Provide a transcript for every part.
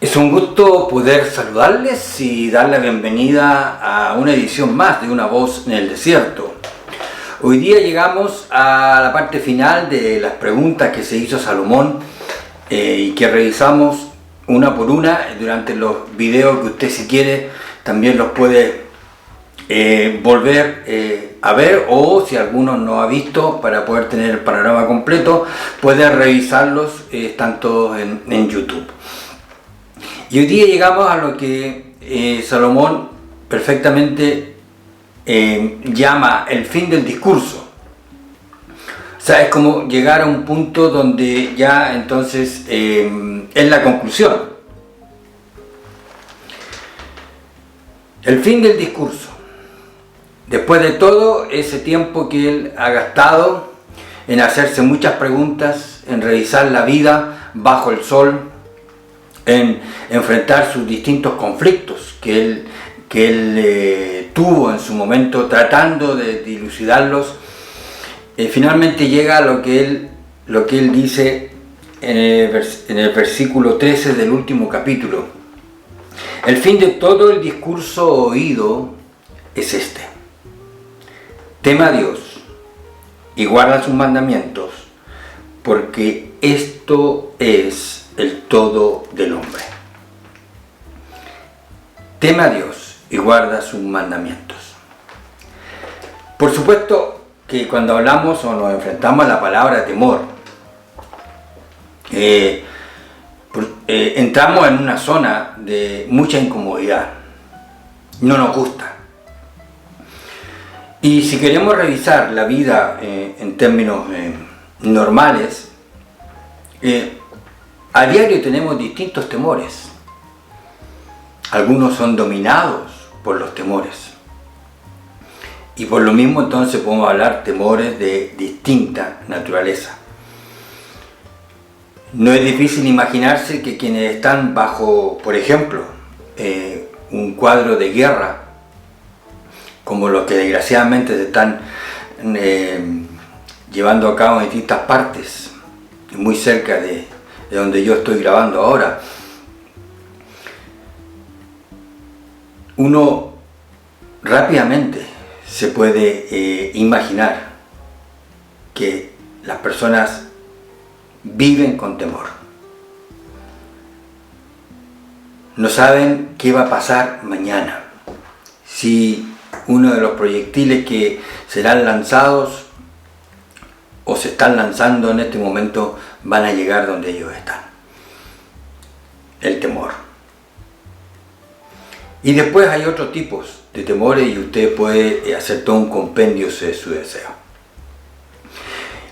Es un gusto poder saludarles y dar la bienvenida a una edición más de Una Voz en el Desierto. Hoy día llegamos a la parte final de las preguntas que se hizo Salomón y que revisamos una por una durante los videos que usted, si quiere, también los puede volver a ver, o si alguno no ha visto, para poder tener el panorama completo, puede revisarlos, están todos en YouTube. Y hoy día llegamos a lo que Salomón perfectamente llama el fin del discurso. O sea, es como llegar a un punto donde ya entonces es la conclusión. El fin del discurso. Después de todo ese tiempo que él ha gastado en hacerse muchas preguntas, en revisar la vida bajo el sol, en enfrentar sus distintos conflictos que él tuvo en su momento, tratando de dilucidarlos, finalmente llega a lo que él dice en el versículo 13 del último capítulo. El fin de todo el discurso oído es este: teme a Dios y guarda sus mandamientos, porque esto es el todo del hombre. Teme a Dios y guarda sus mandamientos. Por supuesto que cuando hablamos o nos enfrentamos a la palabra temor, entramos en una zona de mucha incomodidad. No nos gusta. Y si queremos revisar la vida en términos normales, a diario tenemos distintos temores. Algunos son dominados por los temores. Y por lo mismo entonces podemos hablar temores de distinta naturaleza. No es difícil imaginarse que quienes están bajo, por ejemplo, un cuadro de guerra, como los que desgraciadamente se están llevando a cabo en distintas partes, muy cerca de donde yo estoy grabando ahora, uno rápidamente se puede imaginar que las personas viven con temor. No saben qué va a pasar mañana, si uno de los proyectiles que serán lanzados o se están lanzando en este momento van a llegar donde ellos están. El temor. Y después hay otros tipos de temores y usted puede hacer todo un compendio de su deseo.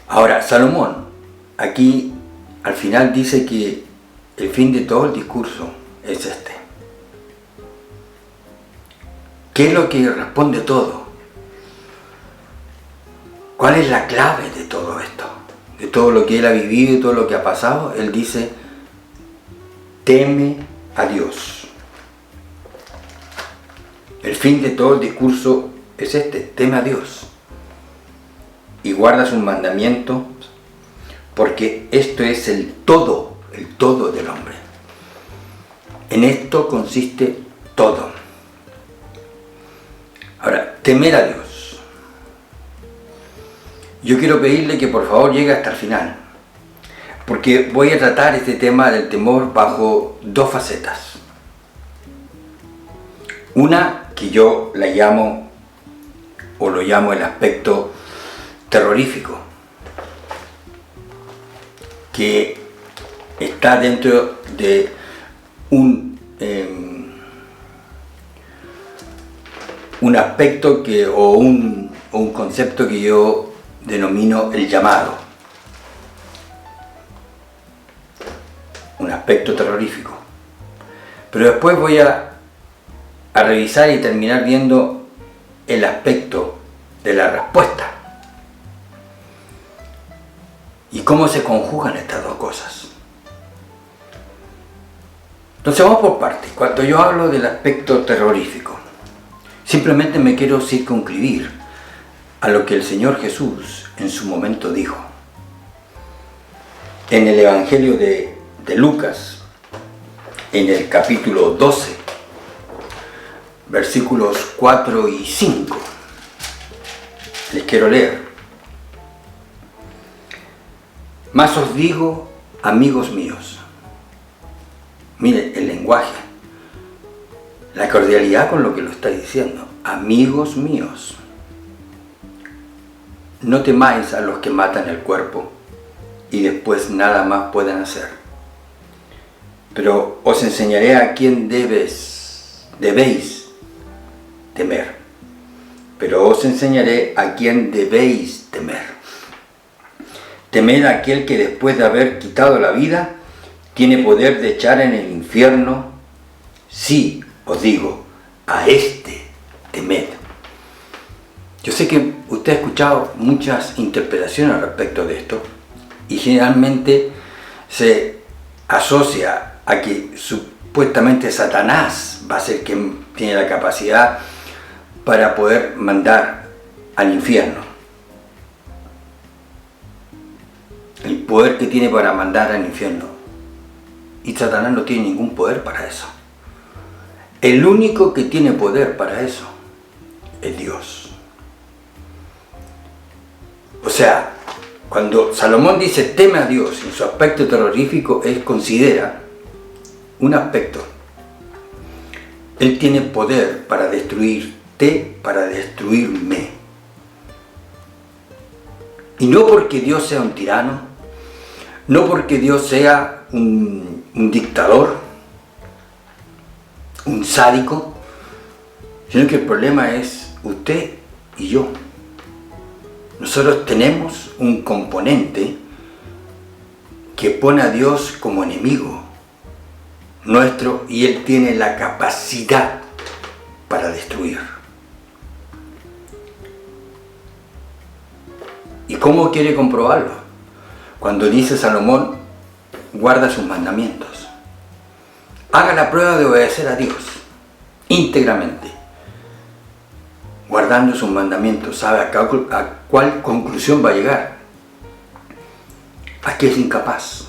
Ahora, Salomón aquí al final dice que el fin de todo el discurso es este. ¿Qué es lo que responde todo? ¿Cuál es la clave de todo esto? De todo lo que él ha vivido y todo lo que ha pasado. Él dice: teme a Dios. El fin de todo el discurso es este: teme a Dios y guarda sus mandamientos, porque esto es el todo del hombre. En esto consiste todo. Ahora, temer a Dios. Yo quiero pedirle que por favor llegue hasta el final, porque voy a tratar este tema del temor bajo dos facetas. Una que yo la llamo, o lo llamo, el aspecto terrorífico, que está dentro de un aspecto o un concepto que yo denomino el llamado. Un aspecto terrorífico. Pero después voy a revisar y terminar viendo el aspecto de la respuesta. Y cómo se conjugan estas dos cosas. Entonces vamos por partes. Cuando yo hablo del aspecto terrorífico, simplemente me quiero circunscribir a lo que el Señor Jesús en su momento dijo. En el Evangelio de Lucas, en el capítulo 12, versículos 4 y 5. Les quiero leer. Mas os digo, amigos míos, mire el lenguaje, la cordialidad con lo que lo está diciendo. Amigos míos, no temáis a los que matan el cuerpo y después nada más pueden hacer. Pero os enseñaré a quién debéis temer. Pero os enseñaré a quién debéis temer. Temed a aquel que después de haber quitado la vida, tiene poder de echar en el infierno. Sí, os digo, a este temed. Yo sé que usted ha escuchado muchas interpretaciones respecto de esto y generalmente se asocia a que supuestamente Satanás va a ser quien tiene la capacidad para poder mandar al infierno. El poder que tiene para mandar al infierno. Y Satanás no tiene ningún poder para eso. El único que tiene poder para eso es Dios. O sea, cuando Salomón dice teme a Dios en su aspecto terrorífico, él considera un aspecto. Él tiene poder para destruirte, para destruirme. Y no porque Dios sea un tirano, no porque Dios sea un dictador, un sádico, sino que el problema es usted y yo. Nosotros tenemos un componente que pone a Dios como enemigo nuestro y Él tiene la capacidad para destruir. ¿Y cómo quiere comprobarlo? Cuando dice Salomón, guarda sus mandamientos. Haga la prueba de obedecer a Dios íntegramente. Guardando sus mandamientos, ¿sabe a cuál conclusión va a llegar? A que es incapaz.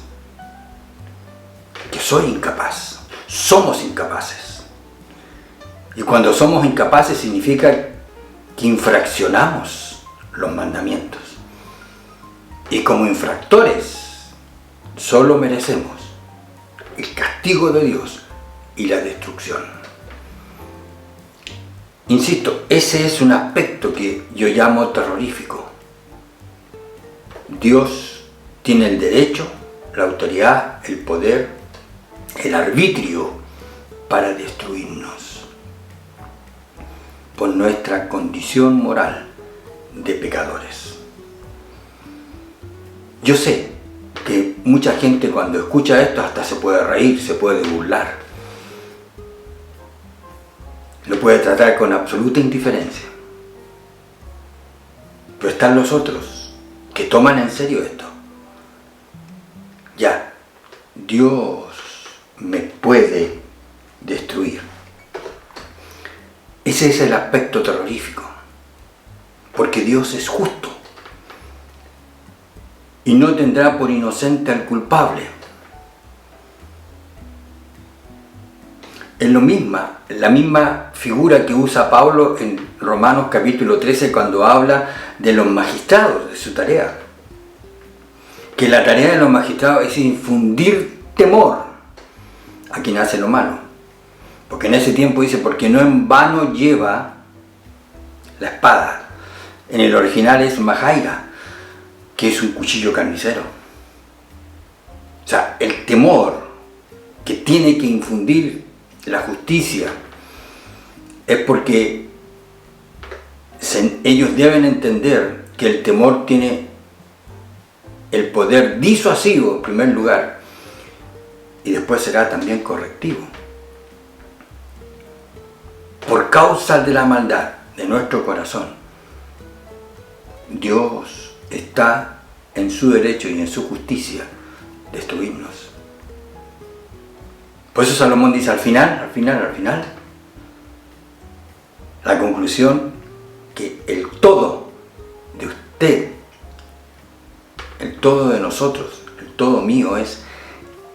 Que soy incapaz. Somos incapaces. Y cuando somos incapaces significa que infraccionamos los mandamientos. Y como infractores, solo merecemos el castigo de Dios y la destrucción. Insisto, ese es un aspecto que yo llamo terrorífico. Dios tiene el derecho, la autoridad, el poder, el arbitrio para destruirnos por nuestra condición moral de pecadores. Yo sé que mucha gente cuando escucha esto hasta se puede reír, se puede burlar. Lo puede tratar con absoluta indiferencia. Pero están los otros que toman en serio esto. Ya, Dios me puede destruir. Ese es el aspecto terrorífico. Porque Dios es justo. Y no tendrá por inocente al culpable. Es la misma figura que usa Pablo en Romanos capítulo 13 cuando habla de los magistrados, de su tarea. Que la tarea de los magistrados es infundir temor a quien hace lo malo. Porque en ese tiempo dice, porque no en vano lleva la espada. En el original es majaira, que es un cuchillo carnicero. O sea, el temor que tiene que infundir la justicia es porque ellos deben entender que el temor tiene el poder disuasivo en primer lugar y después será también correctivo. Por causa de la maldad de nuestro corazón, Dios está en su derecho y en su justicia destruirnos. Por eso Salomón dice al final, la conclusión que el todo de usted, el todo de nosotros, el todo mío es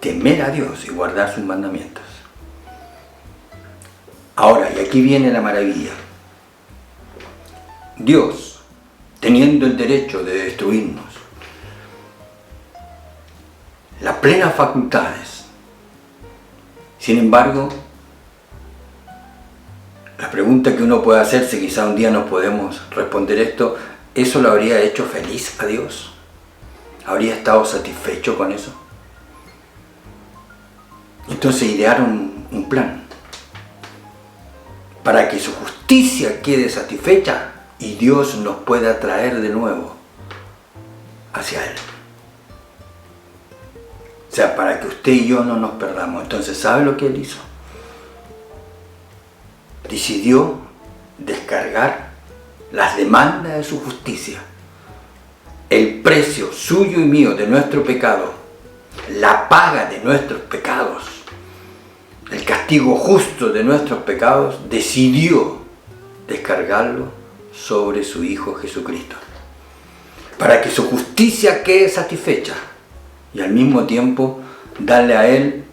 temer a Dios y guardar sus mandamientos. aquí viene la maravilla. Dios, teniendo el derecho de destruirnos, las plenas facultades, sin embargo, la pregunta que uno puede hacerse, quizá un día nos podemos responder esto, ¿eso lo habría hecho feliz a Dios? ¿Habría estado satisfecho con eso? Entonces idearon un plan para que su justicia quede satisfecha y Dios nos pueda traer de nuevo hacia Él. O sea, para que usted y yo no nos perdamos. Entonces, ¿sabe lo que Él hizo? Decidió descargar las demandas de su justicia, el precio suyo y mío de nuestro pecado, la paga de nuestros pecados, el castigo justo de nuestros pecados, decidió descargarlo sobre su Hijo Jesucristo, para que su justicia quede satisfecha y al mismo tiempo darle a Él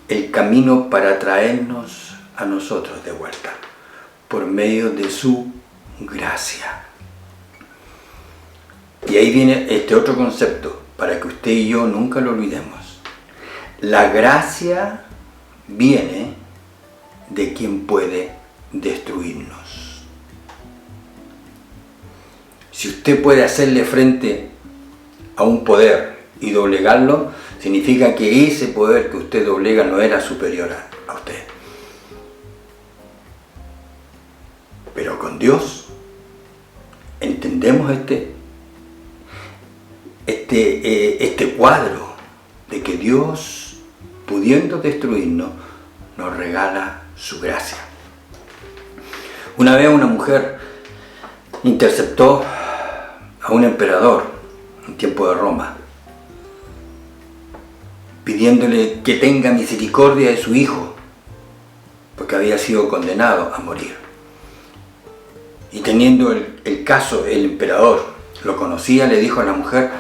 el camino para traernos a nosotros de vuelta, por medio de su gracia. Y ahí viene este otro concepto, para que usted y yo nunca lo olvidemos. La gracia viene de quien puede destruirnos. Si usted puede hacerle frente a un poder y doblegarlo, significa que ese poder que usted doblega no era superior a usted. Pero con Dios entendemos este cuadro de que Dios, pudiendo destruirnos, nos regala su gracia. Una vez una mujer interceptó a un emperador en tiempo de Roma, pidiéndole que tenga misericordia de su hijo, porque había sido condenado a morir. Y teniendo el caso, el emperador lo conocía, le dijo a la mujer: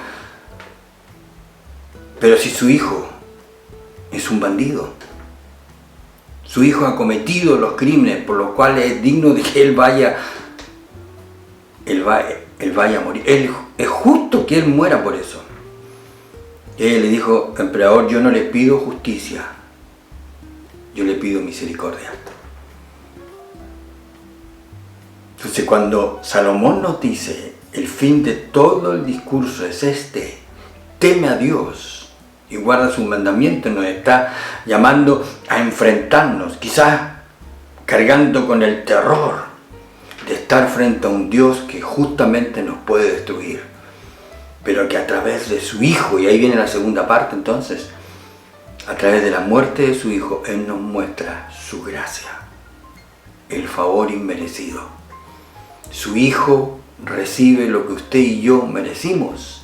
pero si su hijo es un bandido, su hijo ha cometido los crímenes por los cuales es digno de que él vaya a morir. Es justo que él muera por eso. Y ella le dijo: emperador, yo no le pido justicia, yo le pido misericordia. Entonces, cuando Salomón nos dice, el fin de todo el discurso es este: teme a Dios y guarda sus mandamientos, nos está llamando a enfrentarnos, quizás cargando con el terror de estar frente a un Dios que justamente nos puede destruir, pero que a través de su Hijo, y ahí viene la segunda parte entonces, a través de la muerte de su Hijo, Él nos muestra su gracia, el favor inmerecido. Su Hijo recibe lo que usted y yo merecimos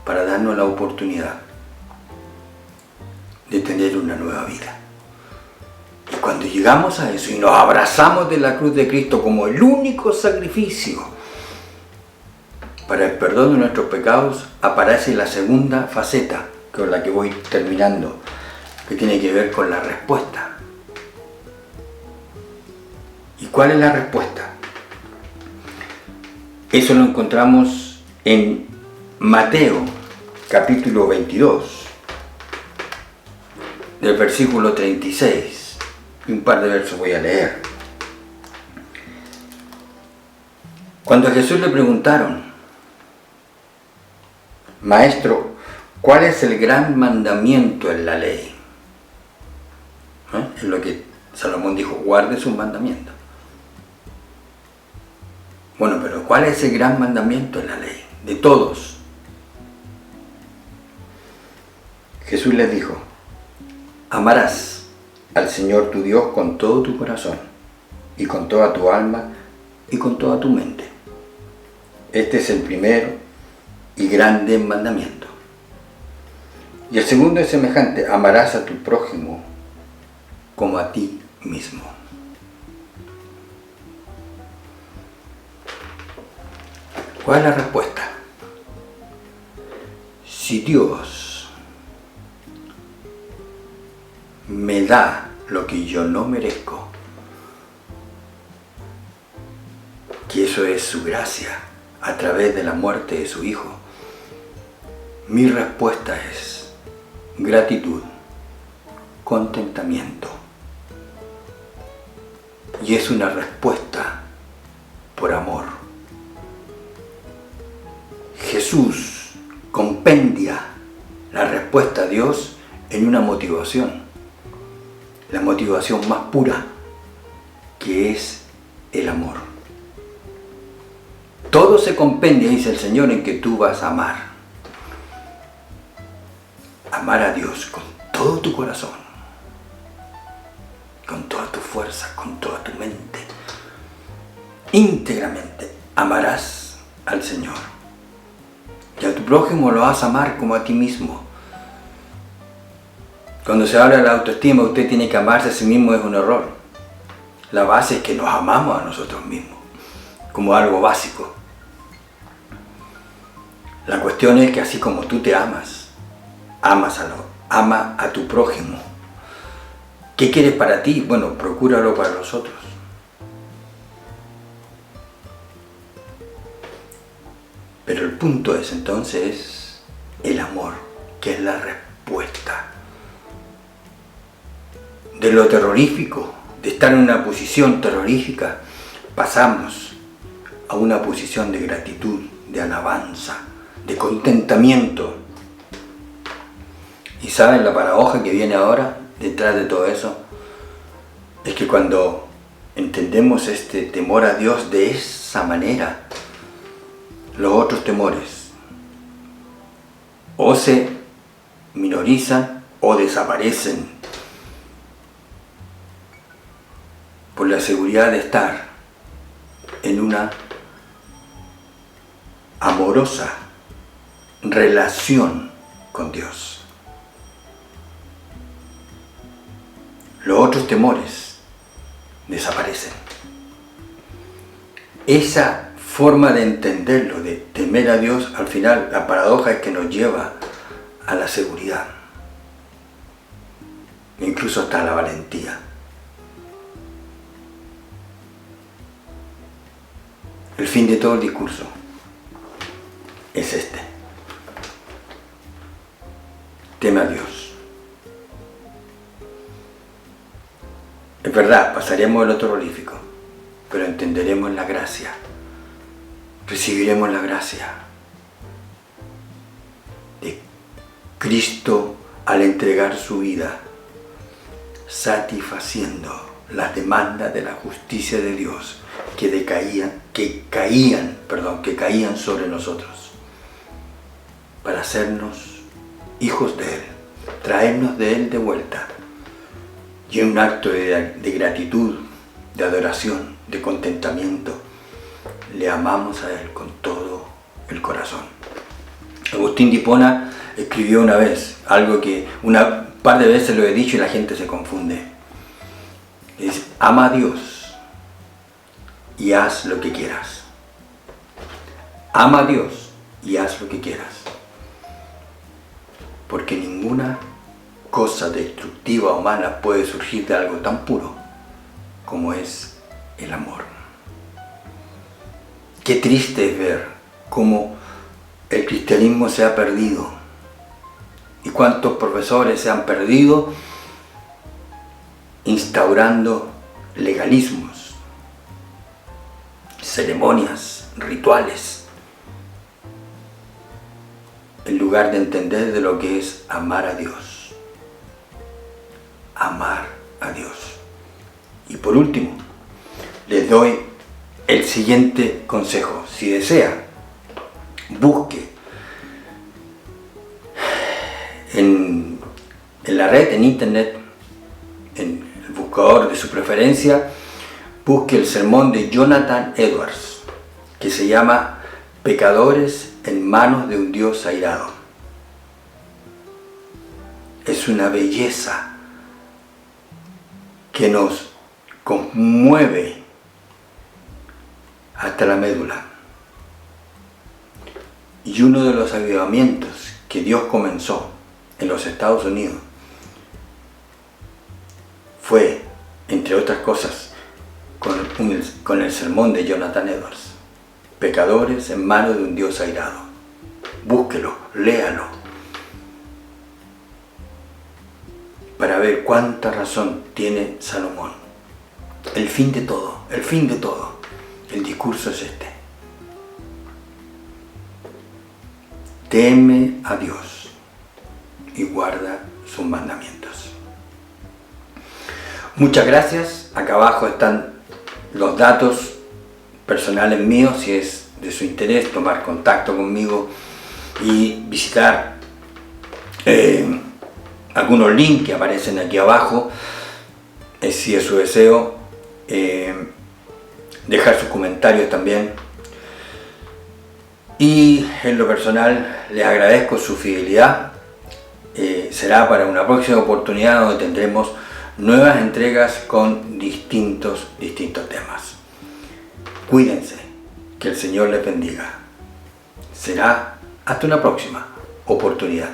para darnos la oportunidad de tener una nueva vida. Y cuando llegamos a eso y nos abrazamos de la cruz de Cristo como el único sacrificio para el perdón de nuestros pecados, aparece la segunda faceta, con la que voy terminando, que tiene que ver con la respuesta. ¿Y cuál es la respuesta? Eso lo encontramos en Mateo, capítulo 22, del versículo 36. Y un par de versos voy a leer. Cuando a Jesús le preguntaron: Maestro, ¿cuál es el gran mandamiento en la ley? Es lo que Salomón dijo: guarde sus mandamientos. Bueno, pero ¿cuál es el gran mandamiento en la ley? De todos. Jesús les dijo: amarás al Señor tu Dios con todo tu corazón, y con toda tu alma, y con toda tu mente. Este es el primero y grande mandamiento. Y el segundo es semejante: amarás a tu prójimo como a ti mismo. ¿Cuál es la respuesta? Si Dios me da lo que yo no merezco, eso es su gracia a través de la muerte de su Hijo. Mi respuesta es gratitud, contentamiento. Y es una respuesta por amor. Jesús compendia la respuesta a Dios en una motivación, la motivación más pura, que es el amor. Todo se compendia, dice el Señor, en que tú vas a amar. Amar a Dios con todo tu corazón, con toda tu fuerza, con toda tu mente. Íntegramente amarás al Señor. Y a tu prójimo lo vas a amar como a ti mismo. Cuando se habla de la autoestima, usted tiene que amarse a sí mismo, es un error. La base es que nos amamos a nosotros mismos, como algo básico. La cuestión es que así como tú te amas, ama a tu prójimo. ¿Qué quieres para ti? Bueno, procúralo para los otros. Pero el punto es entonces el amor, que es la respuesta. De lo terrorífico, de estar en una posición terrorífica, pasamos a una posición de gratitud, de alabanza, de contentamiento. ¿Y saben la paradoja que viene ahora detrás de todo eso? Es que cuando entendemos este temor a Dios de esa manera, los otros temores o se minorizan o desaparecen por la seguridad de estar en una amorosa relación con Dios. Los otros temores desaparecen. Esa forma de entenderlo, de temer a Dios, al final la paradoja es que nos lleva a la seguridad, incluso hasta la valentía. El fin de todo el discurso es este: teme a Dios. Es verdad, pasaremos el otro terrorífico, pero entenderemos la gracia, recibiremos la gracia de Cristo al entregar su vida, satisfaciendo las demandas de la justicia de Dios que caían sobre nosotros, para hacernos hijos de Él, traernos de Él de vuelta. Y en un acto de gratitud, de adoración, de contentamiento, le amamos a Él con todo el corazón. Agustín de Hipona escribió una vez algo que una par de veces lo he dicho y la gente se confunde. Es: ama a Dios y haz lo que quieras. Ama a Dios y haz lo que quieras. Porque ninguna cosa destructiva o mala puede surgir de algo tan puro como es el amor. Qué triste es ver cómo el cristianismo se ha perdido y cuántos profesores se han perdido instaurando legalismos, ceremonias, rituales, en lugar de entender de lo que es amar a Dios. Amar a Dios. Y por último, les doy el siguiente consejo. Si desea, busque en la red, en internet, en el buscador de su preferencia, busque el sermón de Jonathan Edwards, que se llama Pecadores en manos de un Dios airado. Es una belleza que nos conmueve hasta la médula. Y uno de los avivamientos que Dios comenzó en los Estados Unidos fue, entre otras cosas, con el sermón de Jonathan Edwards. pecadores en manos de un Dios airado. Búsquelo, léalo, para ver cuánta razón tiene Salomón. El fin de todo, el discurso es este. Teme a Dios y guarda sus mandamientos. Muchas gracias. Acá abajo están los datos personales míos, si es de su interés tomar contacto conmigo y visitar algunos links que aparecen aquí abajo, si es su deseo, dejar sus comentarios también. Y en lo personal les agradezco su fidelidad. Será para una próxima oportunidad donde tendremos nuevas entregas con distintos temas. Cuídense, que el Señor les bendiga. Será hasta una próxima oportunidad.